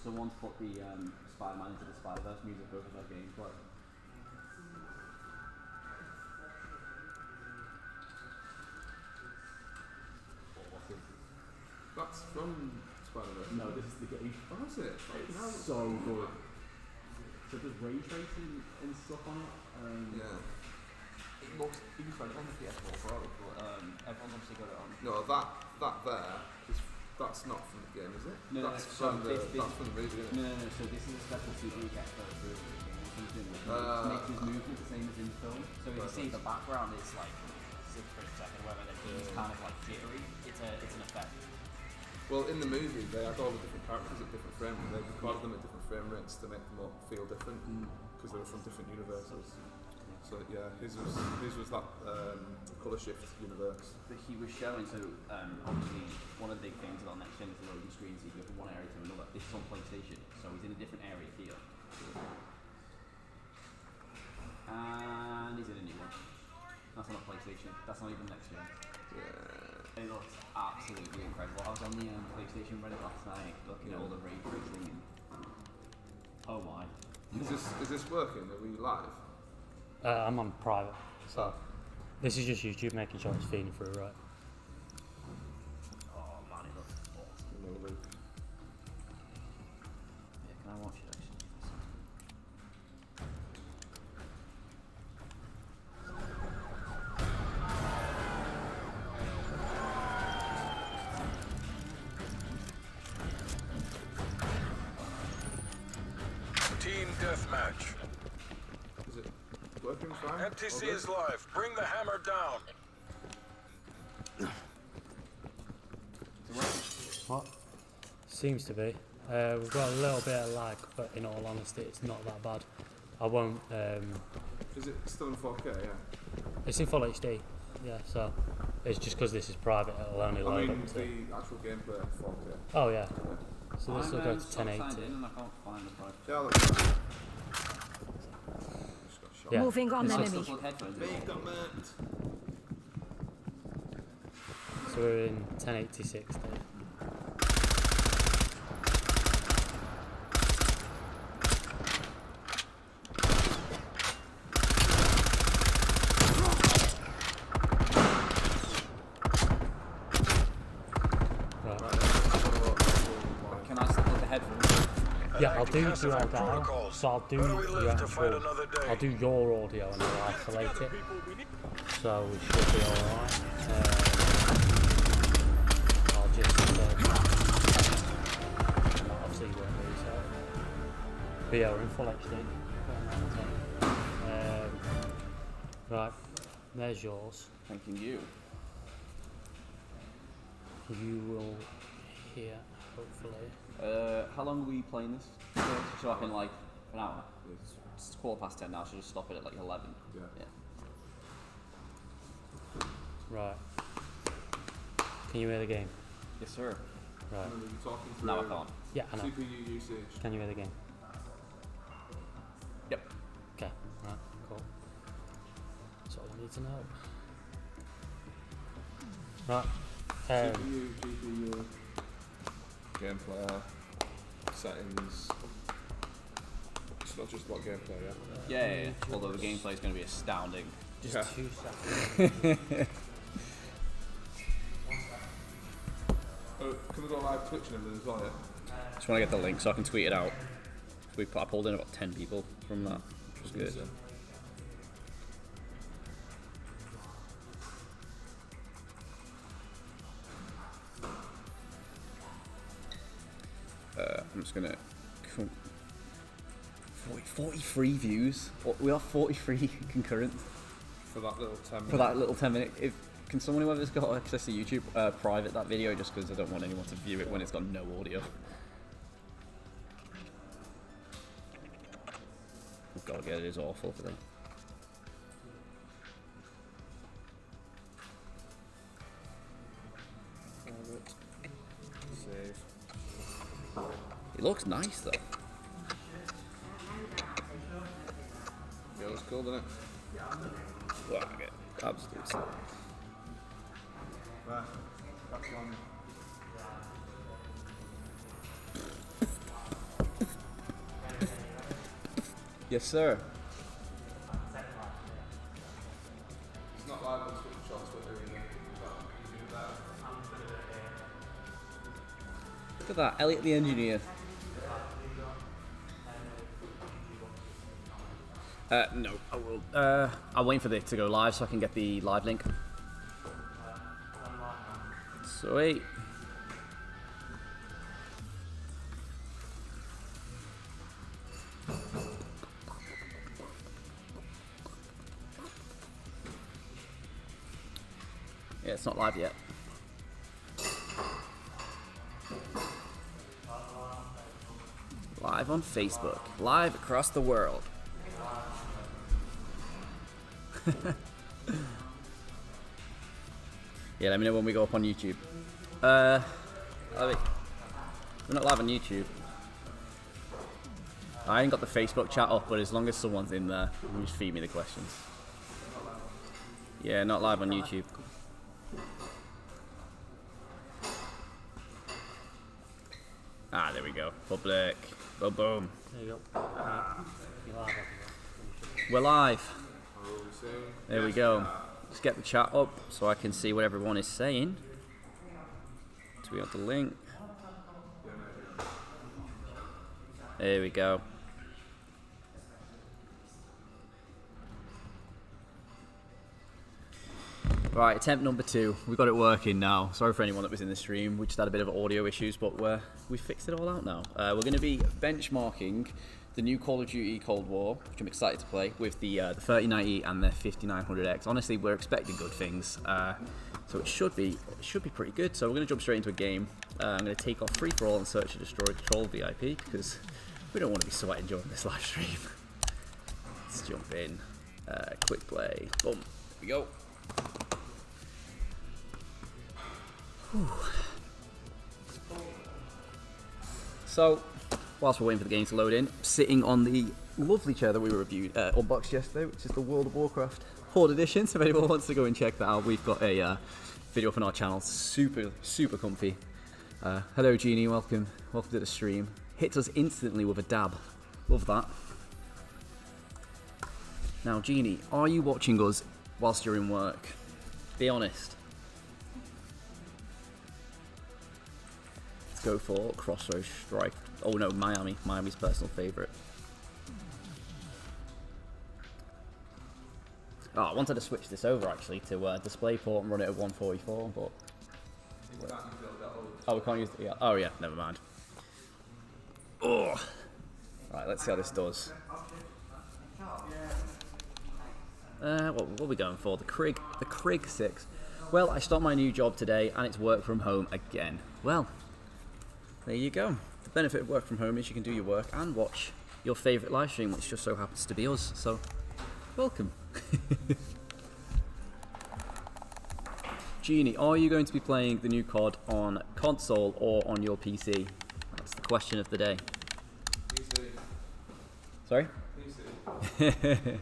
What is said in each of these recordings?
someone to put the Spider-Man into the Spider-Verse music over their gameplay. That's from Spider-Verse. No, this is the game. Oh, is it? It's so good. So there's ray tracing and stuff on it. Yeah. It looks even on the PS4 Pro, but everyone's obviously got it on. No, that there is that's not from the game, is it? No, that's from the movie, isn't it? No. So this is a special CD you get for the game. To make his movement the same as in film. So if you see the background is like 6 frames per second, whether it's kind of like jittery, it's an effect. Well, in the movie, they had all the different characters at different frame rates. They recorded them at different frame rates to make them all feel different because they were from different universes. So yeah, his was that colour shift universe. But he was showing, so obviously one of the big things about next gen is the loading screen, so you go from one area to another. This is on PlayStation, so he's in a different area here. And he's in a new one. That's not a PlayStation. That's not even next gen. Yeah. It looks absolutely incredible. I was on the PlayStation Reddit last night looking at all the ray tracing. Oh my! Is this working? Are we live? I'm on private, so this is just YouTube making sure it's feeding through right. Oh man, it looks awesome. No loop. Yeah, can I watch it actually? Team deathmatch. Is it working fine? MTC is live. Bring the hammer down. What? Seems to be. We've got a little bit of lag, but in all honesty, it's not that bad. I won't. Is it still in 4K? Yeah. It's in full HD. Yeah, so it's just because this is private. It'll only load up to. The actual gameplay 4K. Oh yeah. So this will go to 1080. Yeah, look. Yeah. Moving on enemy. Big got murked. So we're in 1086 there. Can I still put the headphones? Yeah, I'll do dual dial. So I'll do the actual. I'll do your audio and I'll isolate it. So we should be alright. I'll just obviously you won't lose that. But yeah, we're in full HD. Right, there's yours. Thanking you. You will hear, hopefully. How long are we playing this? So I can like an hour. It's 10:15 now. I should just stop it at like 11. Yeah. Right. Can you hear the game? Yes, sir. Right. No, I can't. Yeah, I know. CPU usage. Can you hear the game? Yep. Okay. Right. Cool. That's all I need to know. Right. CPU, GPU, gameplay, settings. It's not just about gameplay, yeah? Yeah. Although the gameplay is going to be astounding. Just 2 seconds. Can we go live Twitch and everything as well, yeah? Just want to get the link so I can tweet it out. I pulled in about 10 people from that, which was good. I'm just gonna 43 views. We have 43 concurrent For that little 10 minutes. for that little 10-minute. Can someone whoever's got access to YouTube private that video just because I don't want anyone to view it when it's got no audio. Oh god, yeah, it is awful for them. Save. It looks nice though. Yeah, it's cool, doesn't it? Wow, okay. Absolutely. Right. Back on. Yes, sir. It's not live on Twitch or Twitter either. But you do that. Look at that, Elliot the engineer. No, I will. I'm waiting for this to go live so I can get the live link. Sweet. Yeah, it's not live yet. Live on Facebook. Live across the world. Yeah, let me know when we go up on YouTube. We're not live on YouTube. I ain't got the Facebook chat up, but as long as someone's in there, you can just feed me the questions. Yeah, not live on YouTube. Ah, there we go. Public. Boom, boom. There you go. You're live, We're live. There we go. Let's get the chat up so I can see what everyone is saying. Tweet out the link. There we go. Right, attempt number 2. We've got it working now. Sorry for anyone that was in the stream. We just had a bit of audio issues, but we fixed it all out now. We're going to be benchmarking the new Call of Duty Cold War, which I'm excited to play, with the 3090 and the 5900X. Honestly, we're expecting good things, so it should be pretty good. So we're going to jump straight into a game. I'm going to take off free for all and search and destroy control VIP because we don't want to be sweating during this live stream. Let's jump in. Quick play. Boom. There we go. Whew. So, whilst we're waiting for the game to load in, sitting on the lovely chair that we reviewed, unboxed yesterday, which is the World of Warcraft Horde Edition. So if anyone wants to go and check that out, we've got a video up on our channel. Super, super comfy. Hello, Genie. Welcome to the stream. Hits us instantly with a dab. Love that. Now, Genie, are you watching us whilst you're in work? Be honest. Let's go for Crossroads Strike. Oh no, Miami. Miami's personal favourite. Oh, I wanted to switch this over actually to DisplayPort and run it at 144, but... Oh, we can't use it. Yeah. Oh yeah, never mind. Oh. Right, let's see how this does. What are we going for? The Krig 6. Well, I start my new job today and it's work from home again. Well, there you go. The benefit of work from home is you can do your work and watch your favourite live stream, which just so happens to be us. So, welcome. Genie, are you going to be playing the new COD on console or on your PC? That's the question of the day. PC. Sorry? PC.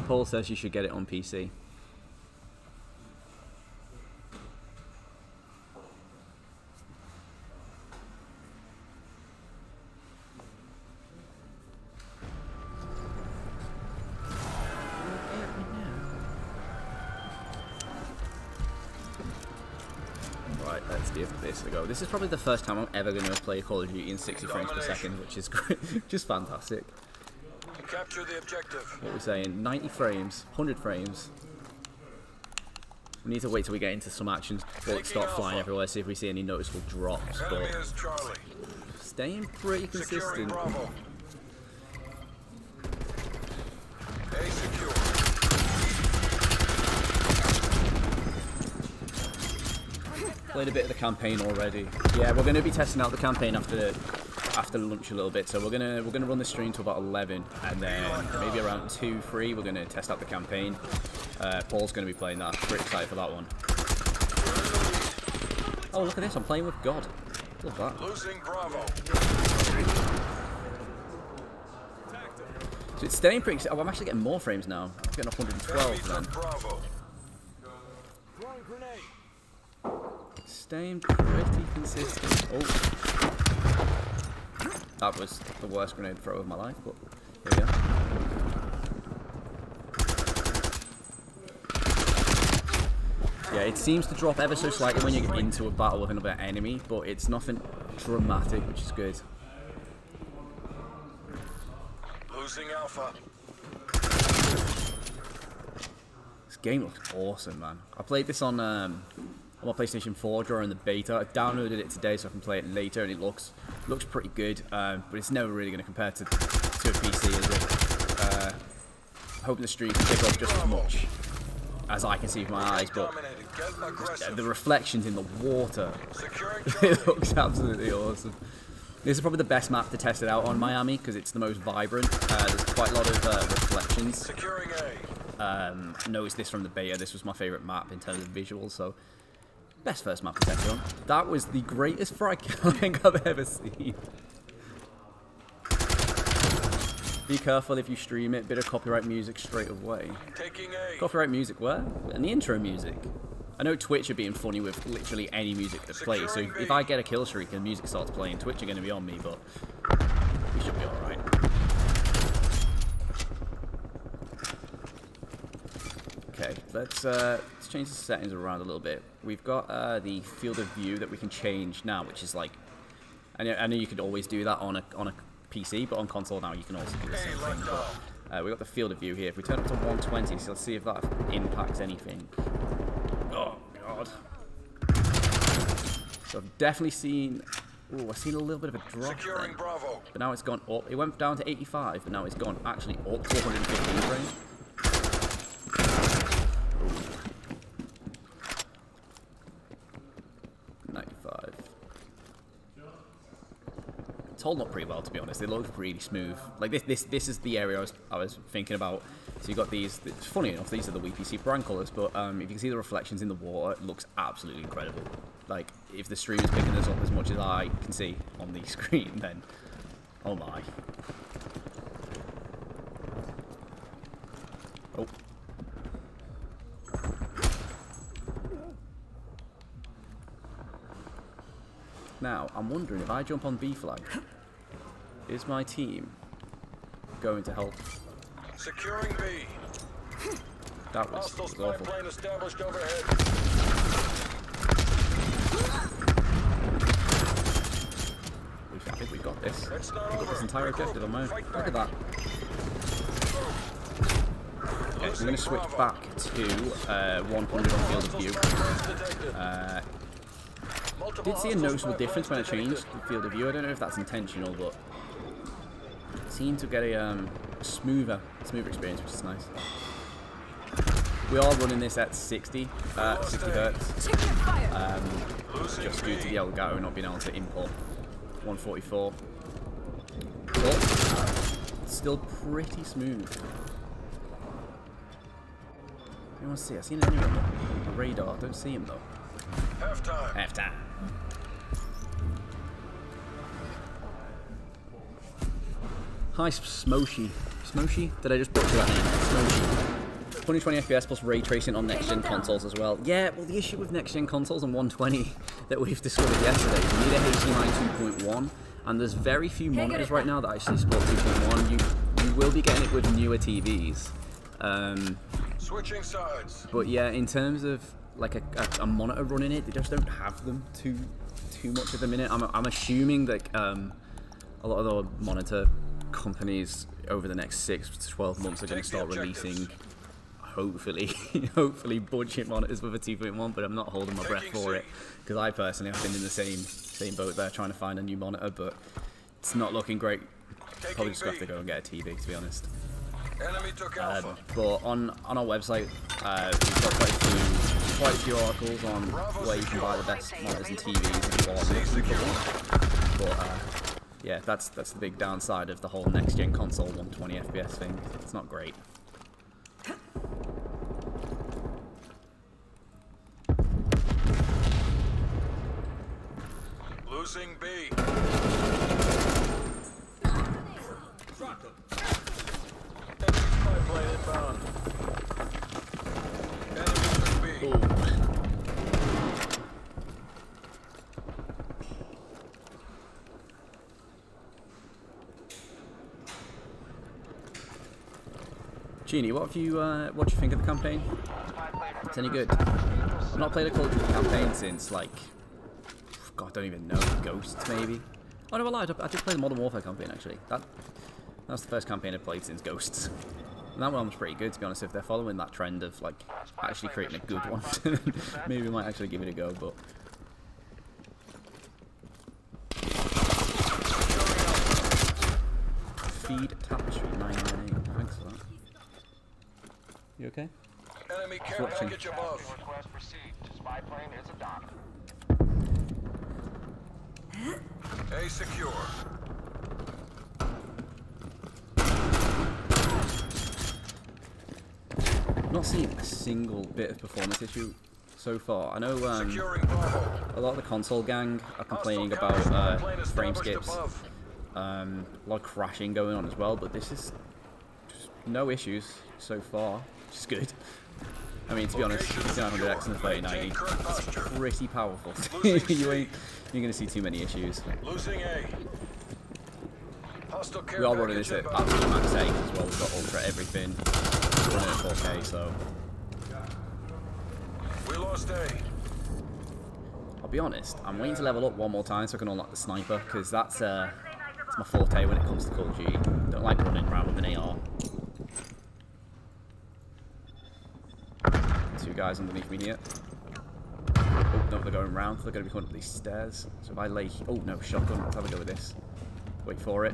Paul says you should get it on PC. Right, let's give this a go. This is probably the first time I'm ever going to play Call of Duty in 60 frames per second, which is great. Just fantastic. Capture the objective. What we're saying, 90 frames, 100 frames. We need to wait till we get into some action, bullets start flying everywhere, see if we see any noticeable drops. Enemy But is Charlie. staying pretty Securing consistent. Bravo. A secure. Played a bit of the campaign already. Yeah, we're going to be testing out the campaign after lunch a little bit. So we're gonna run the stream to about 11, and then maybe around 2-3 we're gonna test out the campaign. Paul's gonna be playing that. Pretty excited for that one. Oh, look at this! I'm playing with God. Love that. Losing Bravo. So it's staying pretty. Oh, I'm actually getting more frames now. I'm getting 112 then. Bravo. Staying pretty consistent. Oh. That was the worst grenade throw of my life, but There we go. Yeah, it seems to drop ever so slightly when you get into a battle with another enemy, but it's nothing dramatic, which is good. Losing Alpha. This game looks awesome, man. I played this on my PlayStation 4 during the beta. I downloaded it today so I can play it later, and it looks pretty good, but it's never really going to compare to a PC, is it? Hoping the stream can pick up just as much as I can see with my eyes, but the reflections in the water, it looks absolutely awesome. This is probably the best map to test it out on, Miami, because it's the most vibrant. There's quite a lot of reflections. Securing A. Noticed this from the beta. This was my favourite map in terms of visuals, so best first map to test it on. That was the greatest frag kill I think I've ever seen. Be careful if you stream it. Bit of copyright music straight away. Taking A. Copyright music where? And the intro music. I know Twitch are being funny with literally any music that plays, so if I get a kill streak and music starts playing, Twitch are going to be on me, but we should be alright. Okay, let's change the settings around a little bit. We've got the field of view that we can change now, which is like, I know you could always do that on a PC, but on console now you can also do the same thing. But, we've got the field of view here. If we turn it to 120, so let's see if that impacts anything. Oh god. So I've definitely seen, I've seen a little bit of a drop Securing then. Bravo. But now it's gone up. It went down to 85, but now it's gone actually up to 115 frames. 95. It's holding up pretty well, to be honest. It looks really smooth. Like this is the area I was thinking about. So you got these. Funny enough, these are the WPC brand colors, but if you can see the reflections in the water, it looks absolutely incredible. Like if the stream is picking this up as much as I can see on the screen, then oh my. Oh. Now, I'm wondering if I jump on B flag, is my team going to help? Securing B. That was Hostile spy awful. plane established overhead. I think we've got this. It's not We've got this over. entire objective on my own. Fight Look at back. that. Okay, I'm going to switch back to 100 on field of view. Did see a noticeable difference when I changed the field of view. I don't know if that's intentional, but it seemed to get a smoother experience, which is nice. We are running this at 60 hertz, just due to the Elgato not being able to import 144. But still pretty smooth. Anyone see? I've seen an enemy on the radar. I don't see him though. Half-time. Hi, Smoshy. Smoshy? Did I just butcher that name? Smoshy. 120 FPS plus ray tracing on next-gen consoles as well. Yeah, well, the issue with next-gen consoles and 120 that we've discovered yesterday is you need a HDMI 2.1, and there's very few monitors right now that actually support 2.1. You will be getting it with newer TVs. Switching sides. But yeah, in terms of like a monitor running it, they just don't have them too much at the minute. I'm assuming that a lot of the monitor companies over the next 6 to 12 months are going to start releasing, hopefully budget monitors with a 2.1, but I'm not holding my breath for it, because I personally have been in the same boat there trying to find a new monitor, but it's not looking great. Probably just have to go and get a TV, to be honest. Enemy took Alpha. But on our website, we've got quite a few articles on where you can buy the best monitors and TVs if you are looking for one. But yeah, that's the big downside of the whole next-gen console 120 FPS thing. It's not great. Losing B. Plane inbound. Enemy took B. Genie, what do you think of the campaign? It's any good? I've not played a Call of Duty campaign since like, God, I don't even know, Ghosts maybe. Oh no, I lied. I did play the Modern Warfare campaign actually. That's the first campaign I've played since Ghosts. And that one was pretty good, to be honest. If they're following that trend of like actually creating a good one, maybe we might actually give it a go. But Feed Tapestry 998. Thanks for that. You okay? Enemy care package above. Spy plane is a dock. A secure. I've not seen a single bit of performance issue so far. I know Securing Bravo. a lot of the console gang are complaining about frame skips, a lot of crashing going on as well, but this is just no issues so far, which is good. I mean, to be honest, 900X and the 3090 is pretty powerful. You're going to see too many issues. Losing A. Hostile care We are running package this at inbound. absolute max settings as well. We've got ultra everything. We're running at 4K, so We lost A. I'll be honest, I'm waiting to level up one more time so I can unlock the sniper, because that's my forte when it comes to Call of Duty. Don't like running around with an AR. Two guys underneath me here. Oh no, they're going round. They're going to be coming up these stairs. So if I lay, oh no, shotgun. Let's have a go with this. Wait for it.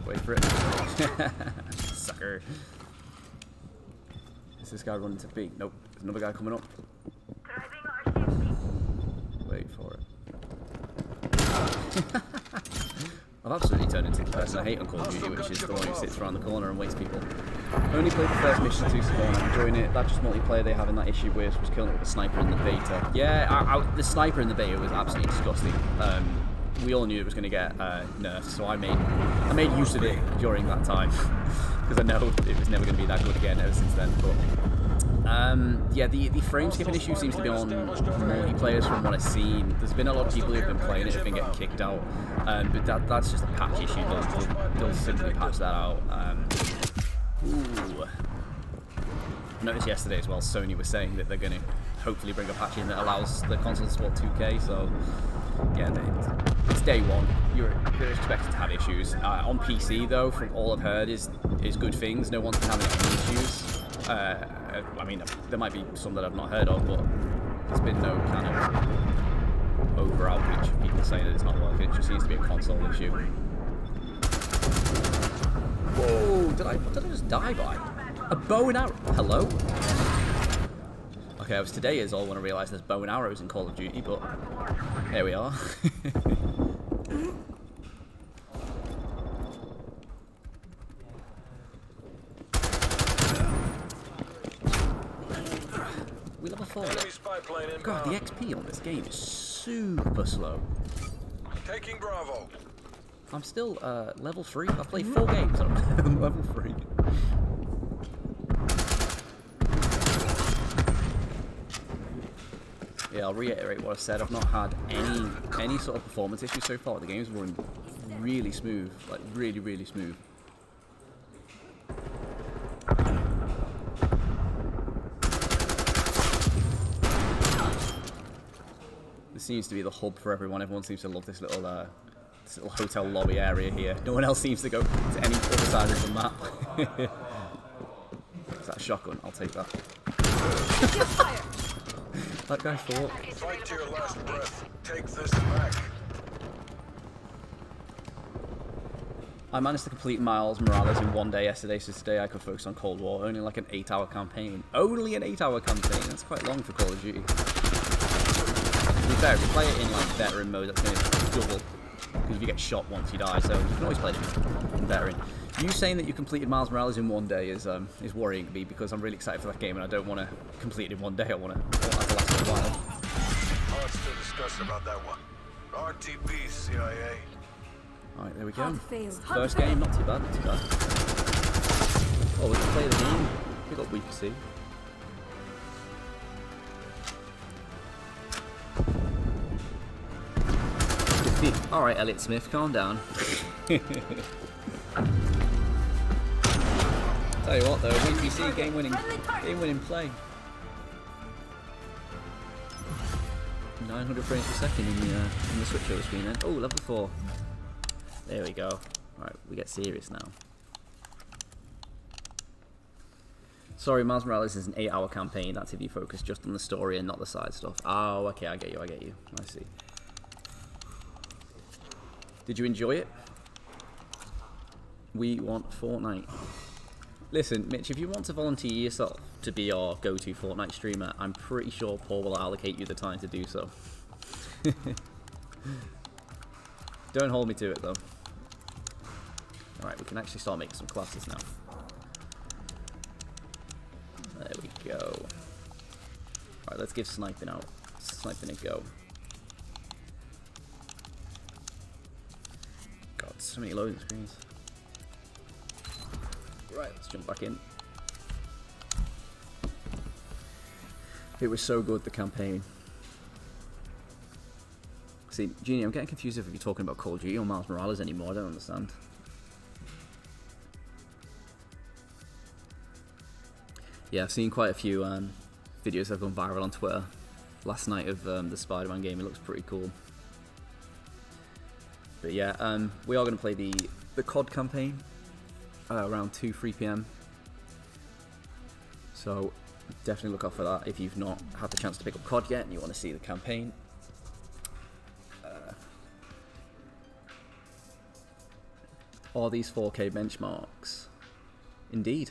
Wait for it. Sucker. Is this guy running to B? Nope. There's another guy coming up. Wait for it. I've absolutely turned into the person I hate on Call of Duty, which is the one who sits around the corner and waits people. I only played the first mission to Spawn and I'm enjoying it. That just multiplayer they have in that issue with was killing it with a sniper in the beta. Yeah, the sniper in the beta was absolutely disgusting. We all knew it was going to get nerfed, so I made use of it during that time because I know it was never going to be that good again ever since then. But yeah, the frame skipping issue seems to be on multiplayers from what I've seen. There's been a lot of people who've been playing it who've been getting kicked out, but that's just a patch issue. They'll simply patch that out. Ooh. I noticed yesterday as well, Sony was saying that they're going to hopefully bring a patch in that allows the console to support 2K, so yeah, it's day one. You're expected to have issues. On PC though, from all I've heard is good things. No one's been having any issues. I mean, there might be some that I've not heard of, but there's been no kind of over outreach of people saying that it's not working. It just seems to be a console issue. Whoa! What did I just die by? A bow and arrow. Hello? Okay, I was today years old when I realised there's bow and arrows in Call of Duty, but here we are. We level 4. Enemy spy plane inbound. God, the XP on this game is super slow. Taking Bravo. I'm still level 3. I've played 4 games. I'm level 3. Yeah, I'll reiterate what I said. I've not had any sort of performance issues so far. The game's running really smooth, like really, really smooth. This seems to be the hub for everyone. Everyone seems to love this little hotel lobby area here. No one else seems to go to any other side of the map. Is that a shotgun? I'll take that. That guy fought. Fight to your last breath. Take this back. I managed to complete Miles Morales in 1 day yesterday, so today I could focus on Cold War. Only like an 8-hour campaign. Only an 8-hour campaign. That's quite long for Call of Duty. To be fair, if you play it in like veteran mode, that's going to double. Because if you get shot once, you die. So you can always play it in veteran. You saying that you completed Miles Morales in 1 day is worrying me, because I'm really excited for that game and I don't want to complete it in 1 day. I want that to last a while. Lots to discuss about that one. RTP, CIA. Alright, there we go. Hard failed. First game, not too bad, not too bad. Oh, we can play the game. We got VPC. Alright, Elliot Smith, calm down. Tell you what though, VPC game-winning play. 900 frames per second in the switch over screen then. Oh, level 4. There we go. Alright, we get serious now. Sorry, Miles Morales is an 8-hour campaign. That's if you focus just on the story and not the side stuff. Oh, okay, I get you. I see. Did you enjoy it? We want Fortnite. Listen, Mitch, if you want to volunteer yourself to be our go-to Fortnite streamer, I'm pretty sure Paul will allocate you the time to do so. Don't hold me to it, though. Alright, we can actually start making some classes now. There we go. Alright, let's give sniping a go. God, so many loading screens. Right, let's jump back in. It was so good, the campaign. See, Genie, I'm getting confused if you're talking about Call of Duty or Miles Morales anymore. I don't understand. Yeah, I've seen quite a few videos that have gone viral on Twitter last night of the Spider-Man game. It looks pretty cool. But yeah, we are going to play the COD campaign around 2-3 PM. So definitely look out for that if you've not had the chance to pick up COD yet and you want to see the campaign. Are these 4K benchmarks? Indeed.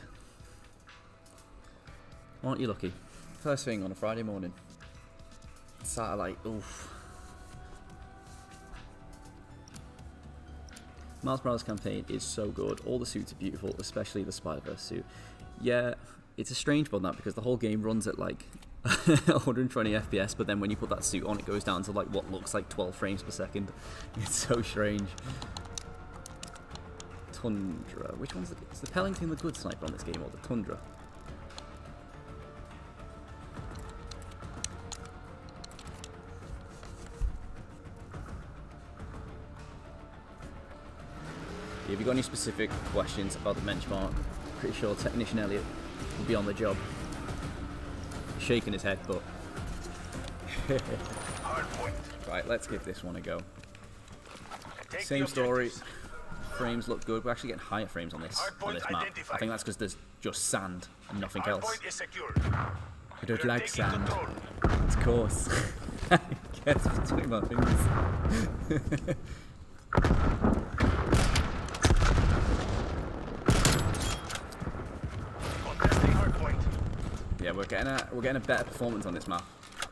Aren't you lucky? First thing on a Friday morning. Satellite, oof. Miles Morales campaign is so good. All the suits are beautiful, especially the Spider-Verse suit. Yeah, it's a strange one that because the whole game runs at like 120 FPS, but then when you put that suit on, it goes down to like what looks like 12 frames per second. It's so strange. Tundra. Which one's is the Pellington the good sniper on this game or the Tundra? If you've got any specific questions about the benchmark, pretty sure Technician Elliot will be on the job. Shaking his head, but... Right, let's give this one a go. Same story. Frames look good. We're actually getting higher frames on this map. I think that's because there's just sand and nothing else. I don't like sand. Of course. I guess between my fingers. Yeah, we're getting a better performance on this map,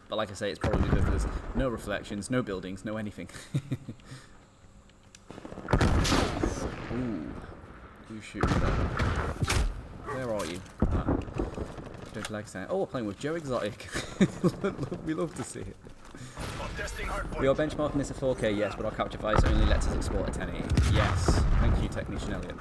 but like I say, it's probably because there's no reflections, no buildings, no anything. Ooh, who's shooting there? Where are you? Don't like saying. Oh, we're playing with Joe Exotic. We love to see it. We are benchmarking this at 4K, yes, but our capture device only lets us export at 1080. Yes, thank you, Technician Elliot.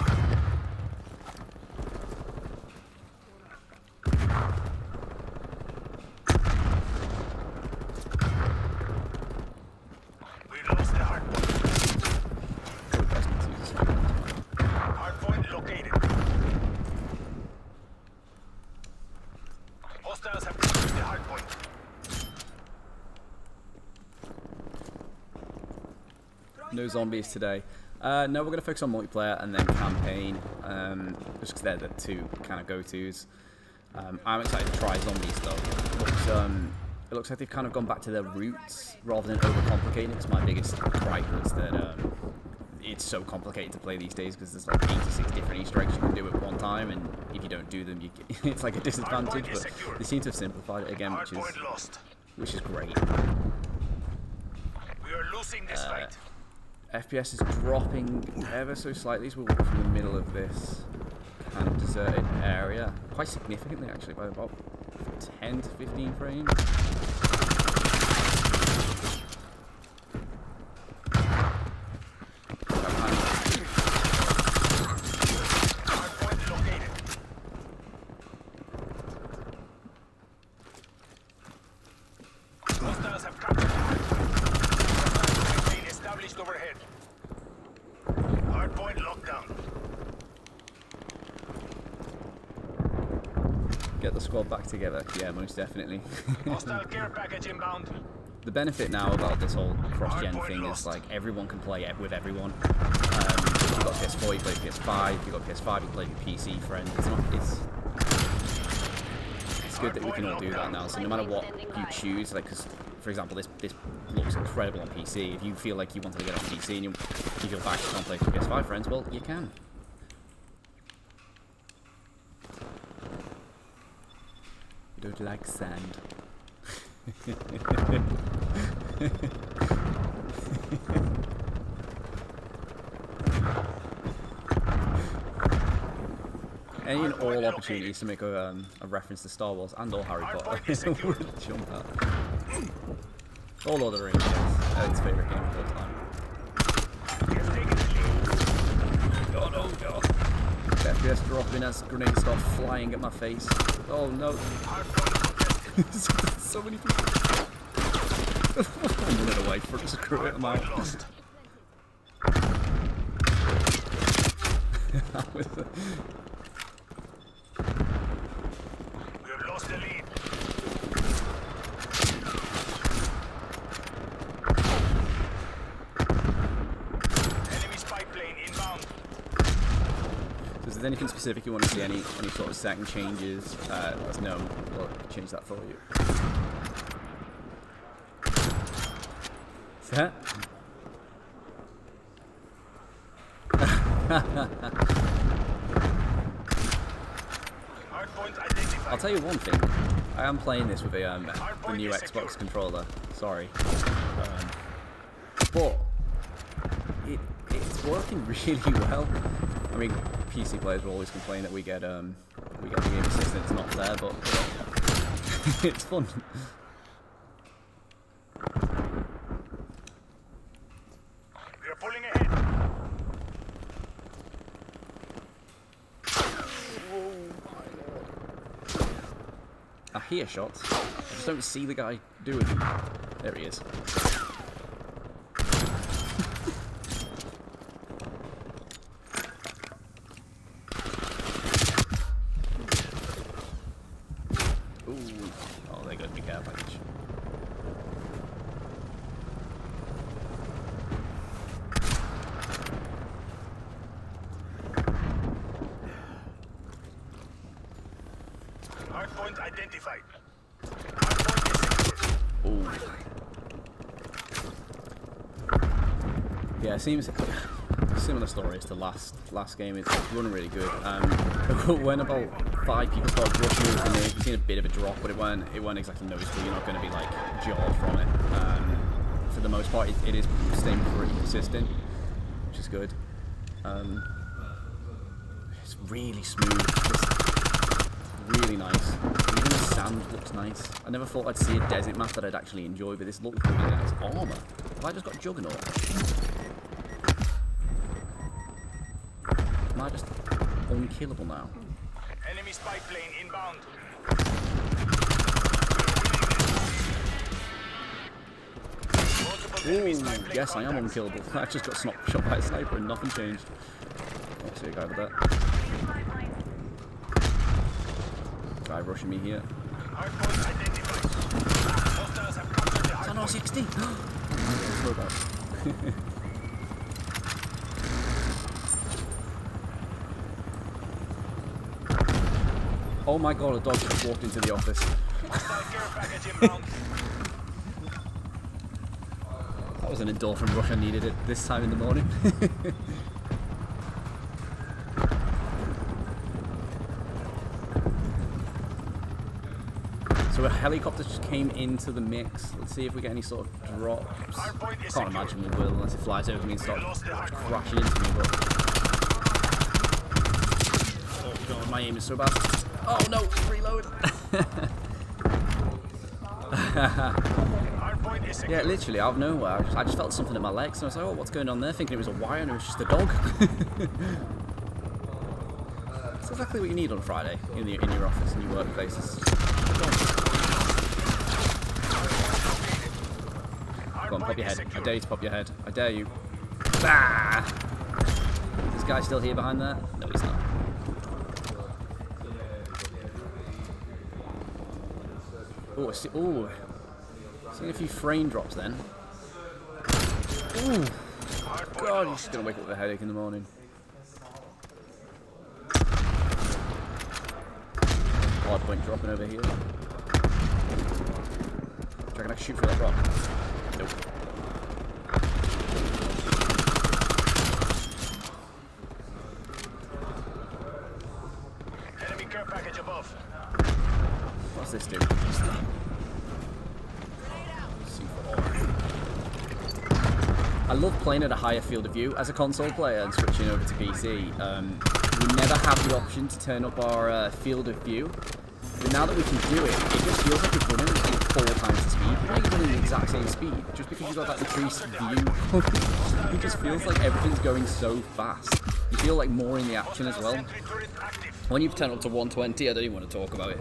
No zombies today. No, we're going to focus on multiplayer and then campaign, just because they're the two kind of go-tos. I'm excited to try zombies though. It looks like they've kind of gone back to their roots rather than overcomplicating it, because my biggest gripe is that it's so complicated to play these days because there's like 86 different Easter eggs you can do at one time, and if you don't do them, it's like a disadvantage, but they seem to have simplified it again, which is great. We are losing this fight. FPS is dropping ever so slightly as we're walking through the middle of this kind of deserted area. Quite significantly, actually, by about 10 to 15 frames. Get the squad back together. Yeah, most definitely. Hostile care package inbound. The benefit now about this whole cross-gen thing is like everyone can play it with everyone. If you've got PS4, you play PS5. If you've got PS5, you play with PC friends. It's good that we can all do that now. So no matter what you choose, like, because for example, this looks incredible on PC. If you feel like you wanted to get it on PC and you feel back to play with PS5 friends, well, you can. I don't like sand. Any and all opportunities to make a reference to Star Wars and or Harry Potter would jump out. Or Lord of the Rings, yes. It's favourite game of all time. Oh no, no. FPS dropping as grenades start flying at my face. Oh no. So many people. I'm running away for just screw it, I'm out. We have lost the lead. Enemy spy plane inbound. So if there's anything specific you want to see, any sort of setting changes, let us know. We'll change that for you. Set. I'll tell you one thing. I am playing this with the new Xbox controller. Sorry, but it's working really well. I mean, PC players will always complain that we get the game assistant. It's not there, but it's fun. We are pulling ahead. I hear shots. I just don't see the guy doing them. There he is. Ooh. Oh, they got the care package. Hardpoint identified. Hardpoint is secure. Ooh. Yeah, it seems similar stories to last game. It's running really good. When about 5 people started rushing into the nade, we've seen a bit of a drop, but it weren't exactly noticeable. You're not going to be like jarred from it. For the most part, it is staying pretty consistent, which is good. It's really smooth. It's really nice. Even the sand looks nice. I never thought I'd see a desert map that I'd actually enjoy, but this looks really nice. Armor. Have I just got Juggernaut? Am I just unkillable now? Enemy spy plane inbound. Ooh, yes, I am unkillable. I just got shot by a sniper and nothing changed. Oh, see a guy over there. Guy rushing me here. Is that not 60? So bad. Oh my god, a dog just walked into the office. That was an endorphin rush I needed it this time in the morning. So a helicopter just came into the mix. Let's see if we get any sort of drops. Can't imagine we will unless it flies over me and starts crashing into me. But... oh god, my aim is so bad. Oh no, reload! Yeah, literally out of nowhere, I just felt something in my legs and I was like, oh, what's going on there? Thinking it was a wire and it was just a dog. That's exactly what you need on Friday in your office, in your workplaces. Go on, pop your head. I dare you to pop your head. I dare you. Ah! Is this guy still here behind there? No, he's not. Seeing a few frame drops then. Ooh. God, he's just gonna wake up with a headache in the morning. Hard point dropping over here. Do you reckon I can shoot for that rock? Nope. Enemy care package above. What's this do? I love playing at a higher field of view as a console player and switching over to PC. We never have the option to turn up our field of view, but now that we can do it, it just feels like you're running at 4 times the speed. You're not running the exact same speed, just because you've got that increased view. It just feels like everything's going so fast. You feel like more in the action as well. When you've turned up to 120, I don't even want to talk about it.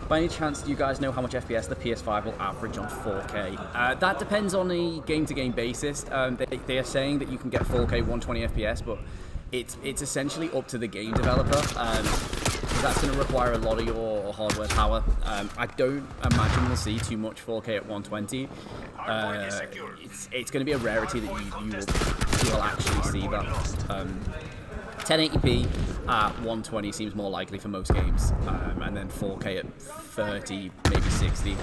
By any chance, do you guys know how much FPS the PS5 will average on 4K? That depends on a game-to-game basis. They are saying that you can get 4K 120 FPS, but it's essentially up to the game developer. That's going to require a lot of your hardware power. I don't imagine we'll see too much 4K at 120. It's going to be a rarity that you will actually see that. 1080p at 120 seems more likely for most games, and then 4K at 30, maybe 60.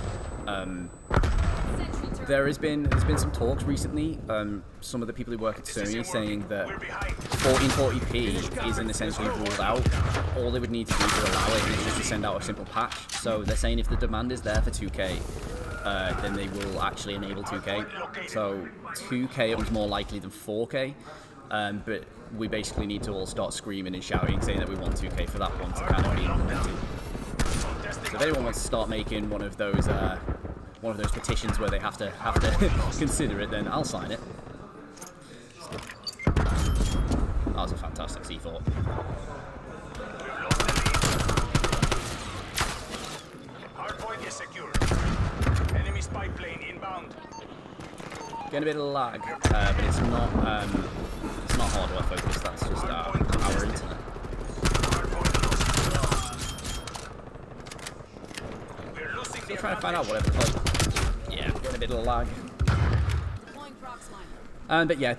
There's been some talks recently. Some of the people who work at Sony saying that 1440p isn't essentially ruled out. All they would need to do to allow it is just to send out a simple patch. So they're saying if the demand is there for 2K, then they will actually enable 2K. So 2K is more likely than 4K. But we basically need to all start screaming and shouting, saying that we want 2K for that one to kind of be implemented. So if anyone wants to start making one of those petitions where they have to consider it, then I'll sign it. That was a fantastic C4. Hardpoint is secure. Enemy spy plane inbound. Getting a bit of lag, but it's not hardware focused. That's just our internet. Still trying to find out whatever it's called. Yeah, getting a bit of lag. But yeah,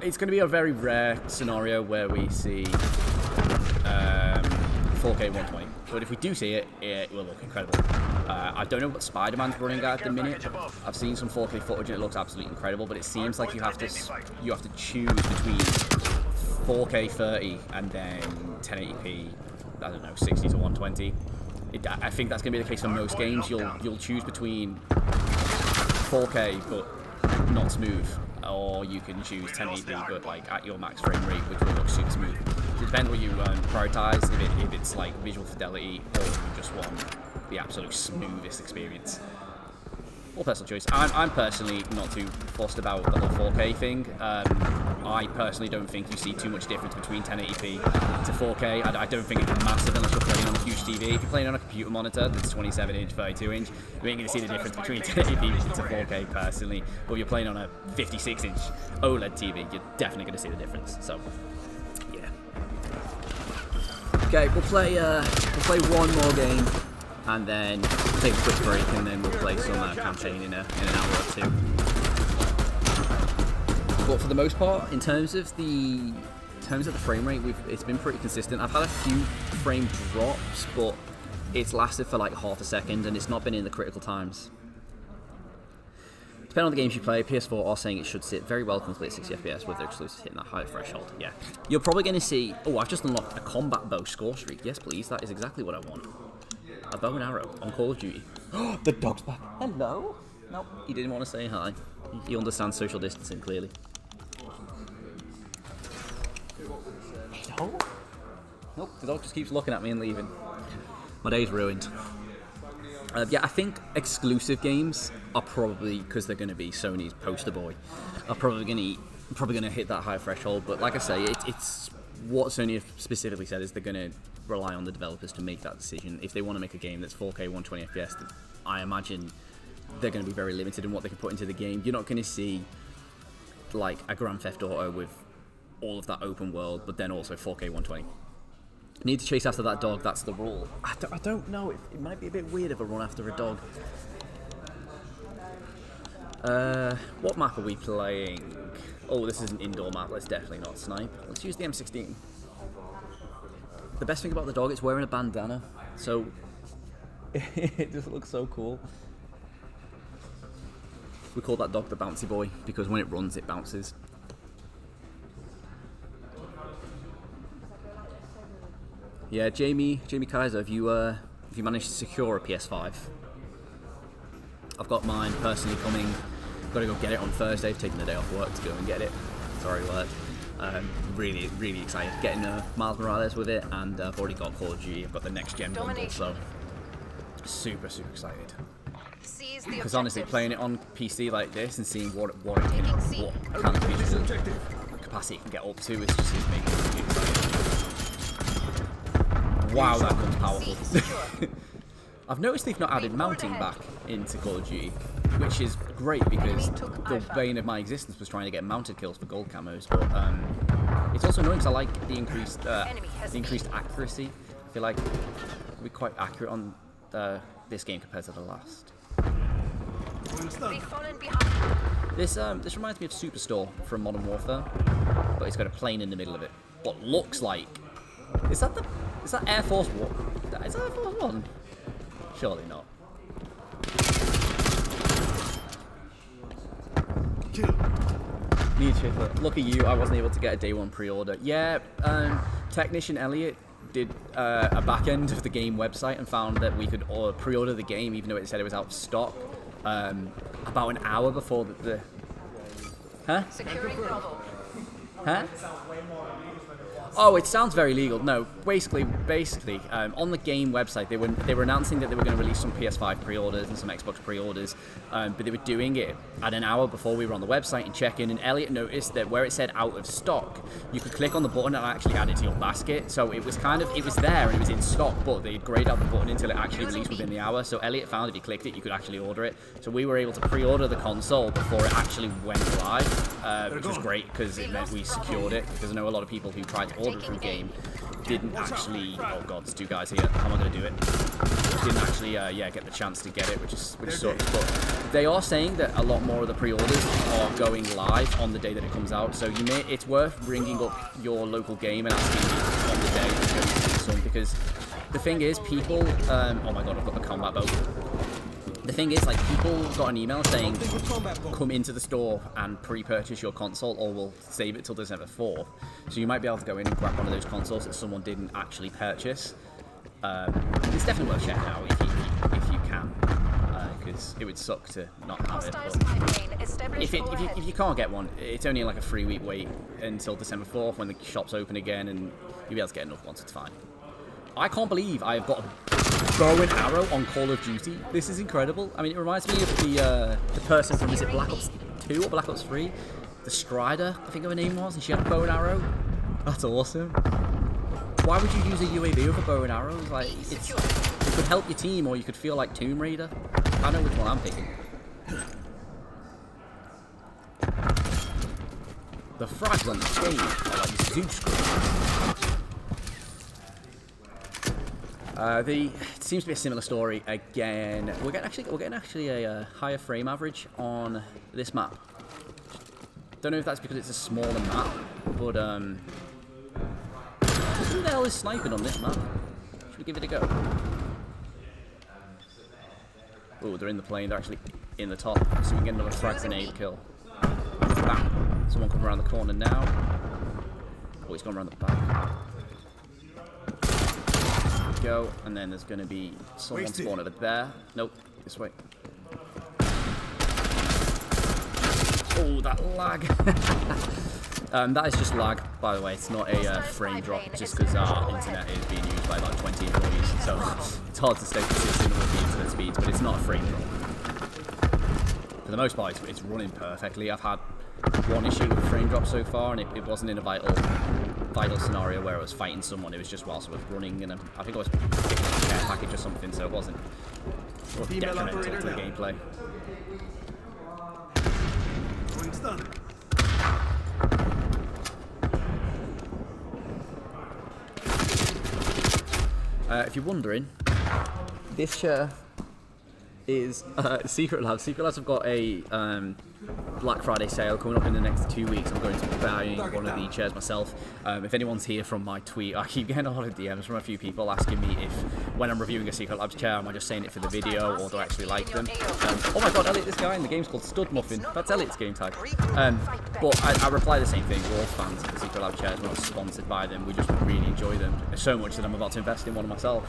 it's going to be a very rare scenario where we see 4K 120. But if we do see it, it will look incredible. I don't know what Spider-Man's running at the minute. I've seen some 4K footage and it looks absolutely incredible, but it seems like you have to choose between 4K 30 and then 1080p, I don't know, 60 to 120. I think that's going to be the case for most games. You'll choose between 4K but not smooth, or you can choose 1080p but like at your max frame rate, which will look super smooth. It depends what you prioritize. If it's like visual fidelity, or you just want the absolute smoothest experience. All personal choice. I'm personally not too fussed about the whole 4K thing. I personally don't think you see too much difference between 1080p to 4K. I don't think it's massive unless you're playing on a huge TV. If you're playing on a computer monitor that's 27-inch, 32-inch, you ain't going to see the difference between 1080p to 4K personally. But if you're playing on a 56-inch OLED TV, you're definitely going to see the difference. So, yeah. Okay, we'll play one more game, and then take a quick break, and then we'll play some campaign in an hour or two. But for the most part, in terms of the frame rate, it's been pretty consistent. I've had a few frame drops, but it's lasted for like half a second, and it's not been in the critical times. Depending on the games you play, PS4 are saying it should sit very well comfortably at 60 FPS with their exclusives hitting that higher threshold. Yeah, you're probably going to see. Oh, I've just unlocked a combat bow score streak. Yes, please. That is exactly what I want. A bow and arrow on Call of Duty. Oh, the dog's back. Hello? Nope, he didn't want to say hi. He understands social distancing, clearly. Hello? Nope, the dog just keeps looking at me and leaving. My day's ruined. Yeah, I think exclusive games are probably, because they're going to be Sony's poster boy, are probably going to hit that high threshold. But like I say, it's what Sony have specifically said is they're going to rely on the developers to make that decision. If they want to make a game that's 4K 120 FPS, I imagine they're going to be very limited in what they can put into the game. You're not going to see like a Grand Theft Auto with all of that open world, but then also 4K 120. Need to chase after that dog, that's the rule. I don't know, it might be a bit weird if I run after a dog. What map are we playing? Oh, this is an indoor map, let's definitely not snipe. Let's use the M16. The best thing about the dog, it's wearing a bandana, so it just looks so cool. We call that dog the bouncy boy, because when it runs, it bounces. Yeah, Jamie Kaiser, have you managed to secure a PS5? I've got mine personally coming. Got to go get it on Thursday. I've taken the day off work to go and get it. Sorry, work. Really, really excited. Getting Miles Morales with it, and I've already got Call of Duty. I've got the next gen bundle, so super excited. Because honestly, playing it on PC like this and seeing what kind of visual capacity it can get up to is just making me really excited. Wow, that gun's powerful. I've noticed they've not added mounting back into Call of Duty, which is great because the bane of my existence was trying to get mounted kills for gold camos, but it's also annoying because I like the increased accuracy. I feel like we're quite accurate on this game compared to the last. This reminds me of Superstore from Modern Warfare, but it's got a plane in the middle of it. What looks like is that Air Force One? Is that Air Force One? Surely not. Need to look at you. I wasn't able to get a day one pre-order. Yeah, technician Elliot did a back end of the game website and found that we could pre-order the game even though it said it was out of stock about an hour before the huh? Huh? Oh, it sounds very legal. No, basically, on the game website, they were announcing that they were going to release some PS5 pre-orders and some Xbox pre-orders, but they were doing it at an hour before we were on the website and check in. And Elliot noticed that where it said out of stock, you could click on the button and actually add it to your basket. So it was there and it was in stock, but they grayed out the button until it actually released within the hour. So Elliot found if you clicked it, you could actually order it. So we were able to pre-order the console before it actually went live, which was great because it meant we secured it. Because I know a lot of people who tried to order through game didn't actually. Oh god, there's two guys here. How am I going to do it? Didn't actually, get the chance to get it, which sucks. But they are saying that a lot more of the pre-orders are going live on the day that it comes out. So it's worth ringing up your local game and asking on the day to go see some, because the thing is, people. Oh my god, I've got the combat boat. The thing is, like, people got an email saying, come into the store and pre-purchase your console or we'll save it till December 4th. So you might be able to go in and grab one of those consoles that someone didn't actually purchase. It's definitely worth checking out if you can, because it would suck to not have it. But if you can't get one, it's only like a 3-week wait until December 4th when the shop's open again, and you'll be able to get another one, so it's fine. I can't believe I've got a bow and arrow on Call of Duty. This is incredible. I mean, it reminds me of the person from, is it Black Ops 2 or Black Ops 3? The Strider, I think her name was, and she had a bow and arrow. That's awesome. Why would you use a UAV with a bow and arrow? Like, you could help your team, or you could feel like Tomb Raider. I know which one I'm picking. The frags on the stage are like Zeus screens. It seems to be a similar story again. We're getting actually a higher frame average on this map. Don't know if that's because it's a smaller map, but who the hell is sniping on this map? Should we give it a go? Oh, they're in the plane. They're actually in the top, so we can get another frag grenade kill. Bam! Someone come around the corner now. Oh, he's gone around the back. Go, and then there's going to be someone spawn over there. Nope, this way. Oh, that lag. That is just lag, by the way. It's not a frame drop, just because our internet is being used by about 20 employees, so it's hard to stay consistent with the internet speeds, but it's not a frame drop. For the most part, it's running perfectly. I've had one issue with frame drop so far, and it wasn't in a vital scenario where I was fighting someone. It was just whilst I was running, and I think I was picking up a care package or something, so it wasn't detrimental to the gameplay. If you're wondering, this chair is Secretlab. Secretlabs have got a Black Friday sale coming up in the next 2 weeks. I'm going to be buying one of the chairs myself. If anyone's here from my tweet, I keep getting a lot of DMs from a few people asking me if, when I'm reviewing a Secretlabs chair, am I just saying it for the video or do I actually like them? Oh my god, Elliot, this guy in the game's called Stud Muffin. That's Elliot's game tag. But I reply the same thing. We're all fans of the Secretlab chairs. We're not sponsored by them. We just really enjoy them so much that I'm about to invest in one myself.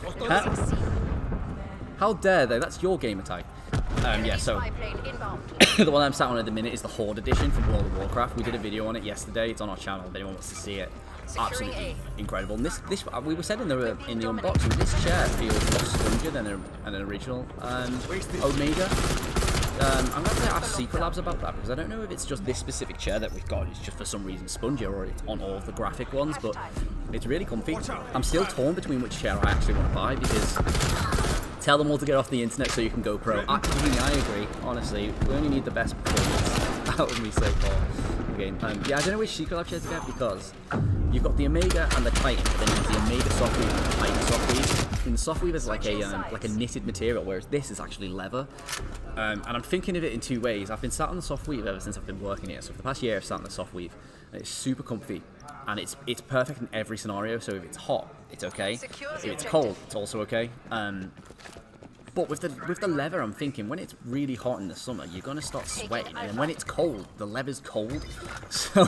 How dare they? That's your gamer tag. Yeah, so the one I'm sat on at the minute is the Horde edition from World of Warcraft. We did a video on it yesterday. It's on our channel if anyone wants to see it. Absolutely incredible. And this we were said in the unboxing, this chair feels more spongier than an original Omega. I'm going to ask Secretlabs about that because I don't know if it's just this specific chair that we've got. It's just for some reason spongier, or it's on all of the graphic ones, but it's really comfy. I'm still torn between which chair I actually want to buy because tell them all to get off the internet so you can go pro. Actually, I agree. Honestly, we only need the best performance out of me so far. Again, yeah, I don't know which Secretlab chair to get because you've got the Omega and the Titan, but then you've got the Omega Softweave and the Titan Softweave. And the Softweave is like a knitted material, whereas this is actually leather. And I'm thinking of it in two ways. I've been sat on the Softweave ever since I've been working here. So for the past year, I've sat on the Softweave, and it's super comfy, and it's perfect in every scenario. So if it's hot, it's okay. If it's cold, it's also okay. But with the leather, I'm thinking when it's really hot in the summer, you're gonna start sweating, and then when it's cold, the leather's cold. So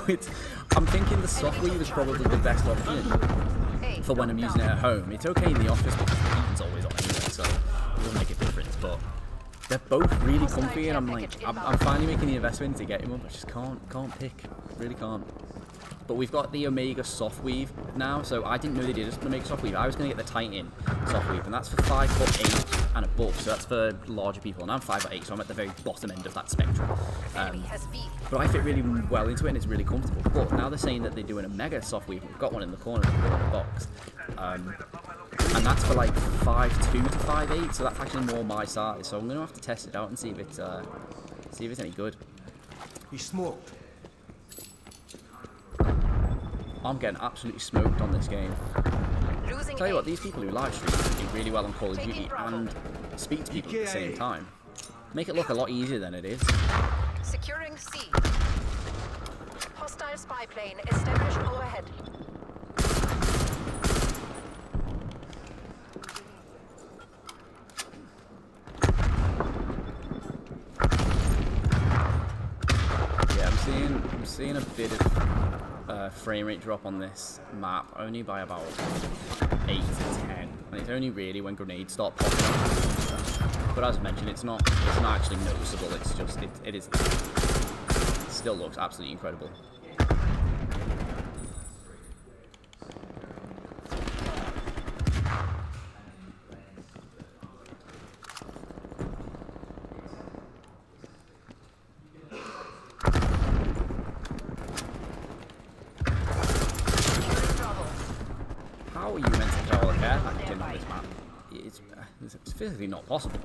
I'm thinking the Softweave is probably the best option for when I'm using it at home. It's okay in the office because the heating's always on anyway, so it doesn't make a difference. But they're both really comfy, and I'm finally making the investment to get them up. I just can't pick, really can't. But we've got the Omega Softweave now, so I didn't know they did just the Omega Softweave. I was going to get the Titan Softweave, and that's for 5'8" and above, so that's for larger people. And I'm 5'8", so I'm at the very bottom end of that spectrum. But I fit really well into it, and it's really comfortable. But now they're saying that they're doing a Mega Softweave. We've got one in the corner of the box, and that's for like 5'2" to 5'8", so that's actually more my size. So I'm going to have to test it out and see if it's any good. He smoked. I'm getting absolutely smoked on this game. Tell you what, these people who live stream do really well on Call of Duty and speak to people at the same time. Make it look a lot easier than it is. Securing C. Hostile spy plane established overhead. Yeah, I'm seeing a bit of frame rate drop on this map, only by about 8 to 10, and it's only really when grenades start popping up. But as mentioned, it's not actually noticeable. It's just it still looks absolutely incredible. How are you meant to control a care package in on this map? It's physically not possible.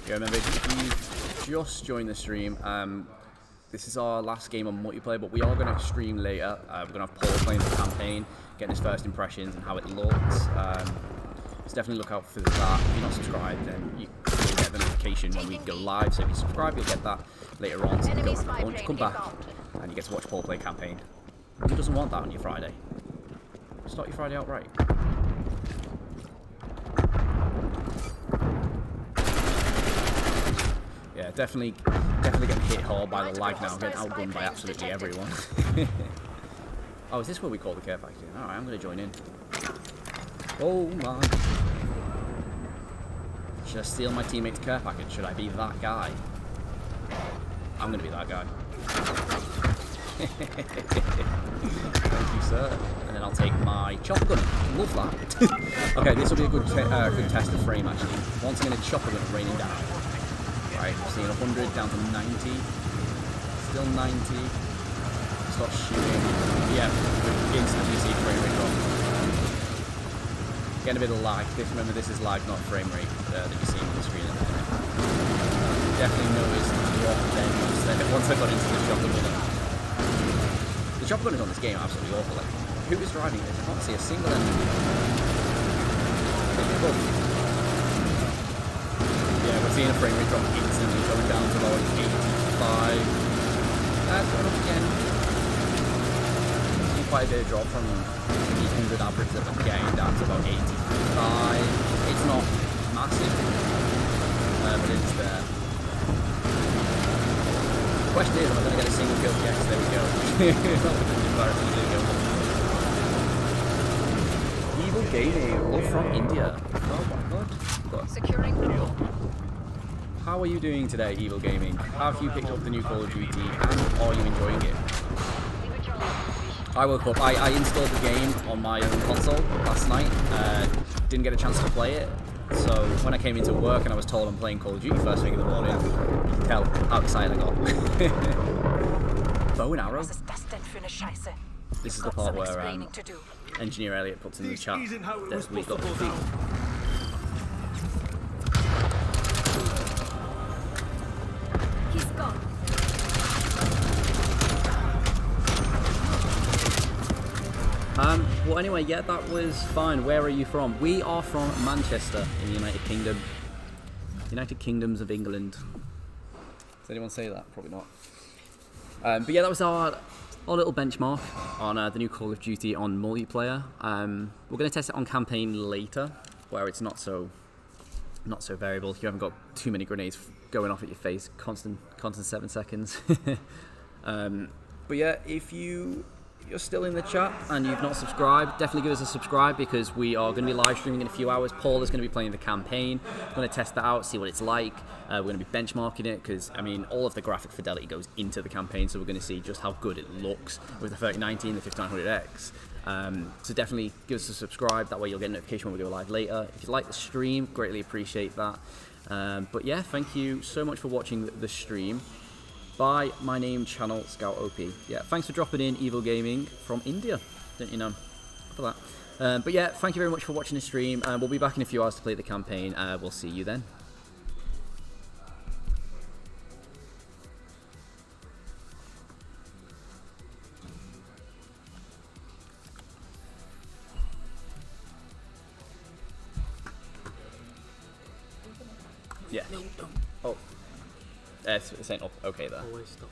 Yeah, remember, if you just joined the stream, this is our last game on multiplayer, but we are going to stream later. We're going to have Paul playing the campaign, getting his first impressions and how it looks. So definitely look out for that. If you're not subscribed, then you'll get the notification when we go live. So if you subscribe, you'll get that later on. So you go have lunch, come back, and you get to watch Paul play campaign. Who doesn't want that on your Friday? Start your Friday out right. Yeah, definitely getting hit hard by the lag now. I'm getting outgunned by absolutely everyone. Oh, is this what we call the care package? Alright, I'm going to join in. Oh my. Should I steal my teammate's care package? Should I be that guy? I'm going to be that guy. Thank you, sir. And then I'll take my chopper gun. Love that. Okay, this will be a good test of frame, actually. Once again, a chopper gun raining down. Right, seeing 100 down to 90. Still 90. Start shooting. Yeah, instantly see frame rate drop. Getting a bit of lag. Remember, this is lag, not frame rate that you're seeing on the screen at the minute. Definitely noticed what then once I got into the shotgun gun. The shotgun gunners on this game are absolutely awful. Like, who is driving this? I can't see a single enemy. Yeah, we're seeing a frame rate drop instantly, going down to about 85. That's going up again. See quite a bit of drop from 800 average that we're getting down to about 85. It's not massive, but it's there. The question is, am I going to get a single kill? Yes, there we go. Evil Gaming, all from India. Oh my god. Securing room. How are you doing today, Evil Gaming? Have you picked up the new Call of Duty and are you enjoying it? I woke up, I installed the game on my own console last night, didn't get a chance to play it, so when I came into work and I was told I'm playing Call of Duty first thing in the morning, you can tell how excited I got. Bow and arrow? This is the part where Engineer Elliot puts in the chat that we've got defeat. He's gone. Well, anyway, yeah, that was fine. Where are you from? We are from Manchester in the United Kingdom. United Kingdoms of England. Does anyone say that? Probably not. But yeah, that was our little benchmark on the new Call of Duty on multiplayer. We're going to test it on campaign later, where it's not so variable. You haven't got too many grenades going off at your face, constant 7 seconds. But yeah, if you're still in the chat and you've not subscribed, definitely give us a subscribe because we are going to be live streaming in a few hours. Paul is going to be playing the campaign. We're going to test that out, see what it's like. We're going to be benchmarking it because, I mean, all of the graphic fidelity goes into the campaign, so we're going to see just how good it looks with the 3090 and the 5900X. So definitely give us a subscribe, that way you'll get a notification when we go live later. If you like the stream, greatly appreciate that. But yeah, thank you so much for watching the stream. By my name channel Scout OP. Yeah, thanks for dropping in, Evil Gaming from India. Don't you know for that? But yeah, thank you very much for watching the stream. We'll be back in a few hours to play the campaign. We'll see you then. Yeah. Oh. It's saying up. Okay there. Always stop